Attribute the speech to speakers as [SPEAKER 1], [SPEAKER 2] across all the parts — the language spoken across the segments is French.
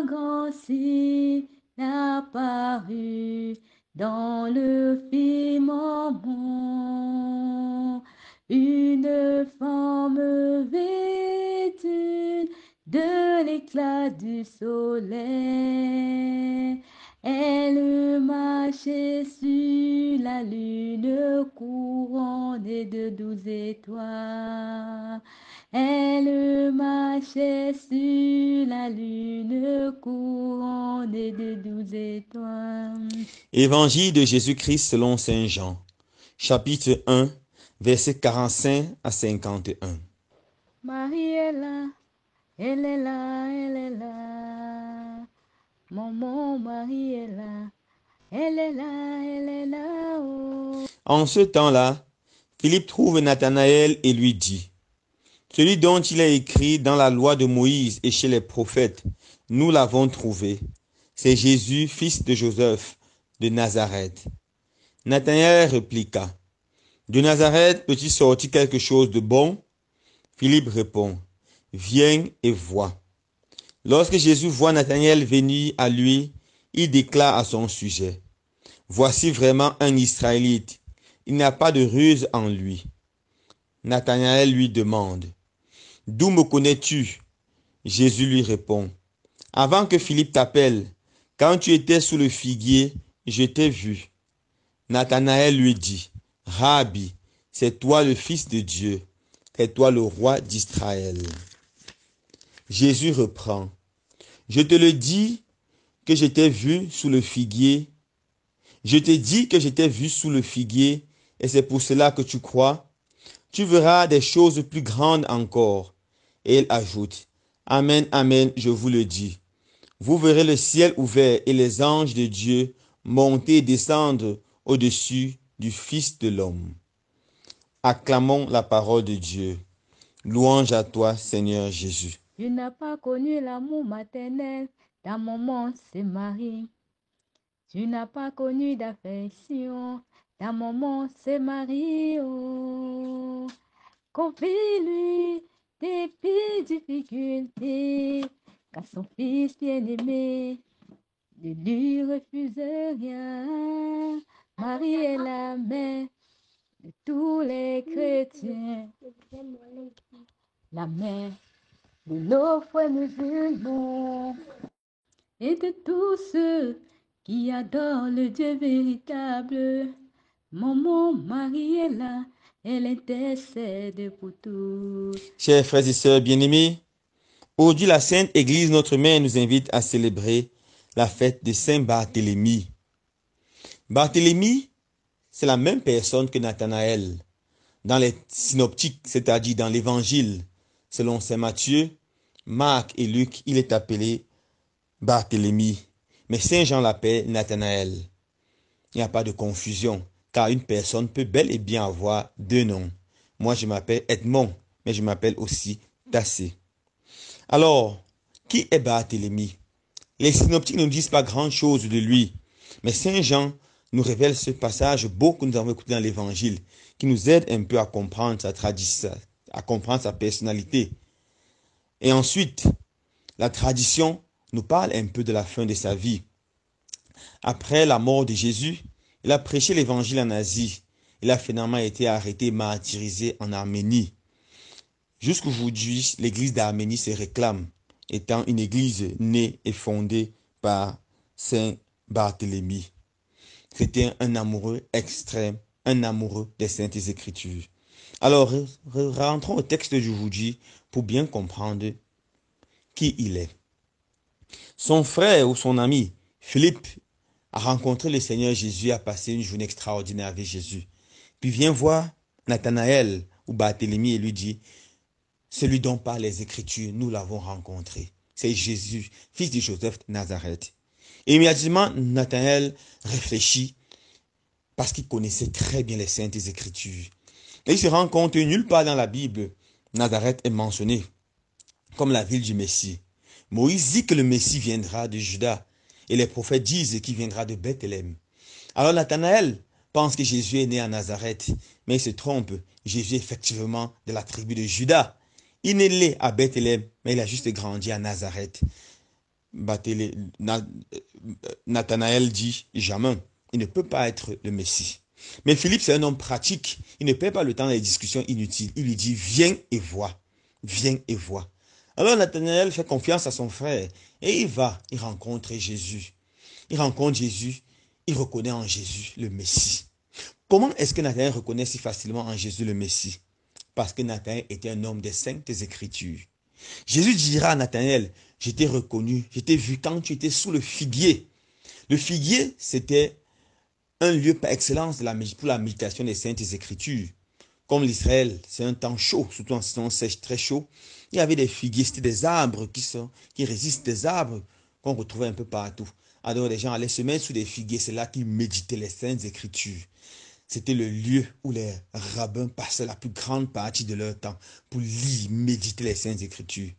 [SPEAKER 1] grand signe apparut dans le firmament. Une forme vêtue de l'éclat du soleil. Elle marchait sur la lune couronnée de 12 étoiles. Elle marchait sur la lune couronnée de 12 étoiles.
[SPEAKER 2] Évangile de Jésus-Christ selon saint Jean, chapitre 1, versets 45 à 51.
[SPEAKER 1] Marie est là, elle est là, elle est là. Maman, Marie est là, elle est là, elle est là. Oh.
[SPEAKER 2] En ce temps-là, Philippe trouve Nathanaël et lui dit, « Celui dont il est écrit dans la loi de Moïse et chez les prophètes, nous l'avons trouvé. C'est Jésus, fils de Joseph, de Nazareth. » Nathanaël répliqua, « De Nazareth peut-il sortir quelque chose de bon? » Philippe répond, « Viens et vois. » Lorsque Jésus voit Nathanaël venir à lui, il déclare à son sujet, « Voici vraiment un Israélite. Il n'y a pas de ruse en lui. » Nathanaël lui demande, « D'où me connais-tu? » Jésus lui répond, « Avant que Philippe t'appelle, quand tu étais sous le figuier, je t'ai vu. » Nathanaël lui dit, « Rabbi, c'est toi le Fils de Dieu, c'est toi le roi d'Israël. » Jésus reprend, « Je te le dis que je t'ai vu sous le figuier. Je t'ai dit que je t'ai vu sous le figuier, et c'est pour cela que tu crois. Tu verras des choses plus grandes encore. » Et il ajoute, « Amen, amen, je vous le dis. Vous verrez le ciel ouvert et les anges de Dieu monter et descendre au-dessus du Fils de l'homme. » Acclamons la parole de Dieu. Louange à toi, Seigneur Jésus.
[SPEAKER 1] Tu n'as pas connu l'amour maternel, ta maman c'est Marie. Tu n'as pas connu d'affection, ta maman c'est Marie. Oh. Confie-lui tes petites difficultés, car son fils bien-aimé ne lui refuse rien. Marie est la mère de tous les chrétiens, la mère de nos frères musulmans et de tous ceux qui adorent le Dieu véritable. Maman Marie est là, elle intercède pour tous.
[SPEAKER 2] Chers frères et sœurs bien-aimés, aujourd'hui la Sainte Église, notre mère, nous invite à célébrer la fête de Saint Barthélemy. Barthélemy, c'est la même personne que Nathanaël. Dans les synoptiques, c'est-à-dire dans l'Évangile, selon Saint Matthieu, Marc et Luc, il est appelé Barthélemy. Mais Saint Jean l'appelle Nathanaël. Il n'y a pas de confusion, car une personne peut bel et bien avoir deux noms. Moi, je m'appelle Edmond, mais je m'appelle aussi Tassé. Alors, qui est Barthélemy? Les synoptiques ne disent pas grand-chose de lui, mais Saint Jean nous révèle ce passage beau que nous avons écouté dans l'Évangile, qui nous aide un peu à comprendre sa tradition, à comprendre sa personnalité. Et ensuite, la tradition nous parle un peu de la fin de sa vie. Après la mort de Jésus, il a prêché l'Évangile en Asie. Il a finalement été arrêté et martyrisé en Arménie. Jusqu'aujourd'hui, l'église d'Arménie se réclame, étant une église née et fondée par Saint Barthélemy. C'était un amoureux extrême, un amoureux des Saintes Écritures. Alors, rentrons au texte d'aujourd'hui pour bien comprendre qui il est. Son frère ou son ami, Philippe, a rencontré le Seigneur Jésus et a passé une journée extraordinaire avec Jésus. Puis vient voir Nathanaël ou Barthélemy et lui dit, « Celui dont parlent les Écritures, nous l'avons rencontré. C'est Jésus, fils de Joseph de Nazareth. » Et immédiatement, Nathanaël réfléchit parce qu'il connaissait très bien les Saintes Écritures. Et il se rend compte que nulle part dans la Bible, Nazareth est mentionné comme la ville du Messie. Moïse dit que le Messie viendra de Juda et les prophètes disent qu'il viendra de Bethléem. Alors Nathanaël pense que Jésus est né à Nazareth, mais il se trompe. Jésus est effectivement de la tribu de Juda. Il n'est né à Bethléem, mais il a juste grandi à Nazareth. Nathanaël dit jamais, il ne peut pas être le Messie. Mais Philippe, c'est un homme pratique. Il ne perd pas le temps des discussions inutiles. Il lui dit, viens et vois. Viens et vois. Alors Nathanaël fait confiance à son frère et il va, il rencontre Jésus. Il rencontre Jésus, il reconnaît en Jésus le Messie. Comment est-ce que Nathanaël reconnaît si facilement en Jésus le Messie? Parce que Nathanaël était un homme des saintes Écritures. Jésus dira à Nathanaël, je t'ai reconnu, je t'ai vu quand tu étais sous le figuier. Le figuier, c'était un lieu par excellence pour la méditation des saintes Écritures. Comme l'Israël, c'est un temps chaud, surtout en saison sèche, très chaud. Il y avait des figuiers, c'était des arbres qui résistent, des arbres qu'on retrouvait un peu partout. Alors les gens allaient se mettre sous des figuiers, c'est là qu'ils méditaient les saintes Écritures. C'était le lieu où les rabbins passaient la plus grande partie de leur temps pour lire, méditer les Saintes Écritures.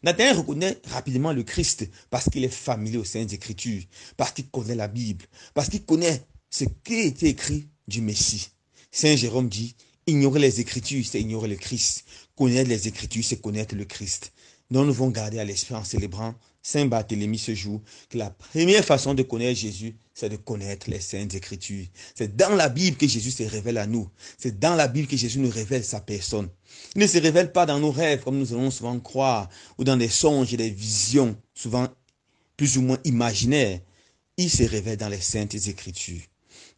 [SPEAKER 2] Nathanaël reconnaît rapidement le Christ parce qu'il est familier aux Saintes Écritures, parce qu'il connaît la Bible, parce qu'il connaît ce qui a été écrit du Messie. Saint Jérôme dit, ignorer les Écritures, c'est ignorer le Christ. Connaître les Écritures, c'est connaître le Christ. Nous devons garder à l'esprit en célébrant Saint Barthélemy ce jour que la première façon de connaître Jésus, c'est de connaître les Saintes Écritures. C'est dans la Bible que Jésus se révèle à nous. C'est dans la Bible que Jésus nous révèle sa personne. Il ne se révèle pas dans nos rêves comme nous allons souvent croire ou dans des songes et des visions souvent plus ou moins imaginaires. Il se révèle dans les Saintes Écritures.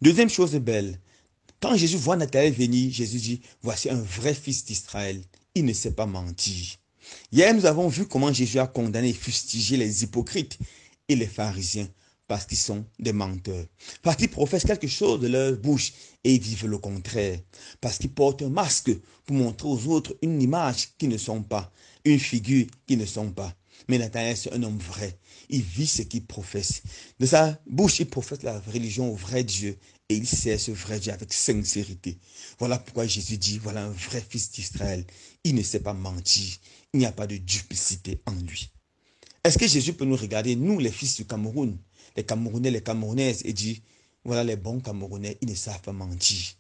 [SPEAKER 2] Deuxième chose belle, quand Jésus voit Nathanaël venir, Jésus dit, voici un vrai fils d'Israël. Il ne sait pas mentir. Hier, nous avons vu comment Jésus a condamné et fustigé les hypocrites et les pharisiens parce qu'ils sont des menteurs. Parce qu'ils professent quelque chose de leur bouche et ils vivent le contraire. Parce qu'ils portent un masque pour montrer aux autres une image qu'ils ne sont pas, une figure qu'ils ne sont pas. Mais Nathanaël, c'est un homme vrai. Il vit ce qu'il professe. De sa bouche, il professe la religion au vrai Dieu et il sert ce vrai Dieu avec sincérité. Voilà pourquoi Jésus dit, voilà un vrai fils d'Israël. Il ne sait pas mentir. Il n'y a pas de duplicité en lui. Est-ce que Jésus peut nous regarder, nous les fils du Cameroun, les Camerounais, les Camerounaises, et dire, voilà les bons Camerounais, ils ne savent pas mentir.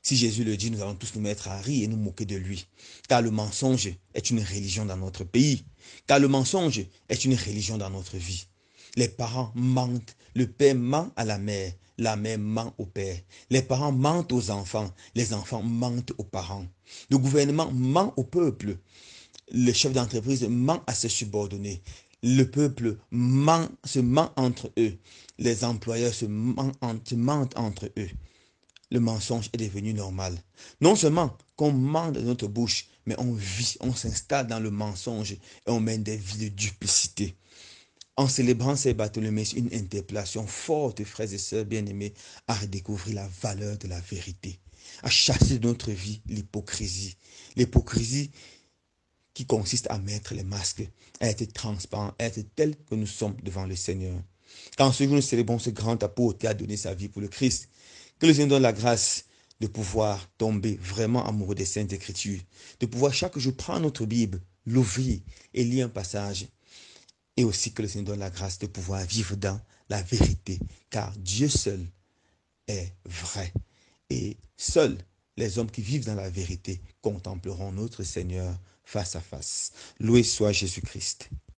[SPEAKER 2] Si Jésus le dit, nous allons tous nous mettre à rire et nous moquer de lui. Car le mensonge est une religion dans notre pays. Car le mensonge est une religion dans notre vie. Les parents mentent, le père ment à la mère ment au père. Les parents mentent aux enfants, les enfants mentent aux parents. Le gouvernement ment au peuple. Le chef d'entreprise ment à ses subordonnés. Le peuple se ment entre eux. Les employeurs se mentent entre eux. Le mensonge est devenu normal. Non seulement qu'on ment de notre bouche, mais on vit, on s'installe dans le mensonge et on mène des vies de duplicité. En célébrant ces Barthélemy, c'est une interpellation forte, frères et sœurs bien-aimés, à redécouvrir la valeur de la vérité, à chasser de notre vie l'hypocrisie. L'hypocrisie qui consiste à mettre les masques, à être transparent, à être tel que nous sommes devant le Seigneur. Quand ce jour nous célébrons ce grand apôtre qui a donné sa vie pour le Christ, que le Seigneur donne la grâce de pouvoir tomber vraiment amoureux des Saintes Écritures, de pouvoir chaque jour prendre notre Bible, l'ouvrir et lire un passage. Et aussi que le Seigneur donne la grâce de pouvoir vivre dans la vérité, car Dieu seul est vrai. Et seuls les hommes qui vivent dans la vérité contempleront notre Seigneur face à face. Loué soit Jésus-Christ.